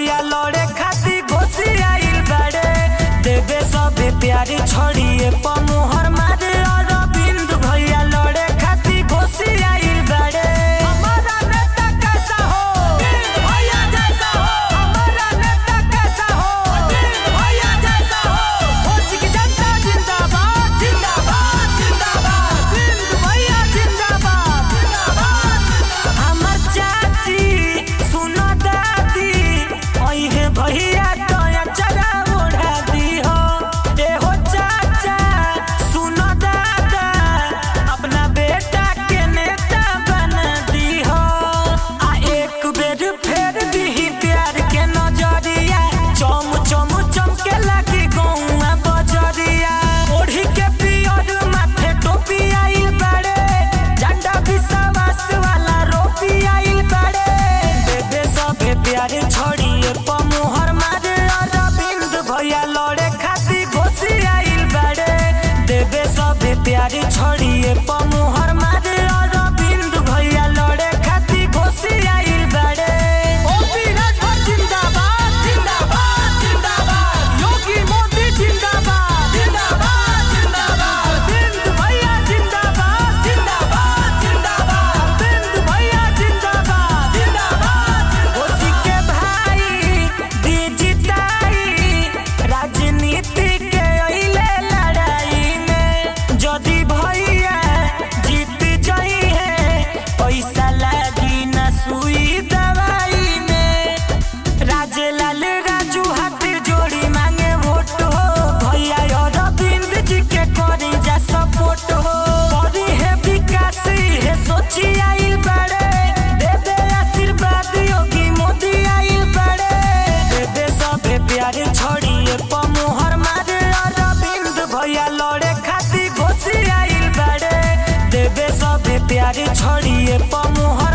भैया लड़े खाती घोसी आइल बाड़े। देवे सबे प्यारी छोड़िए पमुहर मारे। अरविंद भैया लड़े खाती घोसी आइल बाड़े। हमारा नेता कैसा हो भैया जैसा हो। हमारा नेता कैसा हो भैया जैसा हो। घोसी की जनता जिंदाबाद जिंदाबाद जिंदाबाद। अरविंद भैया जिंदाबाद जिंदाबाद। हमर चाची सुनो दादी ओहे भैया तोया चरा ओढ़ा दी हो। ए हो चाचा सुनो दादा अपना बेटा के नेता बना दी हो। आ एक बेर फेर दी प्यार के नजरिया। चम चम चमके लगी गौआ बजरिया। ओढ़ी के पियर माथे टोपी आइल बाड़े। झंडा विश्वास वाला रोपी आइल बाड़े। देवे सबे प्यारे छोड़िए पमुहर मारे। अरविंद भैया लड़े खाती घोसी आइल बाड़े। देवे सबे प्यारे छोड़िए पमुहर मारे। अरविंद भैया लड़े खाती घोसी आइल बाड़े। ओपी राजभर जिंदाबाद जिंदाबाद जिंदाबाद। योगी मोदी जिंदाबाद जिंदाबाद जिंदाबाद। अरविंद भैया जिंदाबाद जिंदाबाद जिंदाबाद। अरविंद भैया जिंदाबाद जिंदाबाद। घोसी के भाई दी जिताई राजनीति के अइले लड़ाई में। जदि भैया जीत जाई है पैसा लागी न सुई दवाई में। राजेलाल राजू हाथ जोड़ी मांगे वोट हो। भैया अरविंद जी के करी जा सपोर्ट हो। करी है विकास है सोची आइल बाड़े। देवे आशीर्वाद योगी मोदी आइल बाड़े। देवे सबे प्यारे छोड़िए पमुहर मारे। अरविंद भैया लड़े खाती घोसी आइल बाड़े। देवे सबे प्यारे छोड़िए पमुहर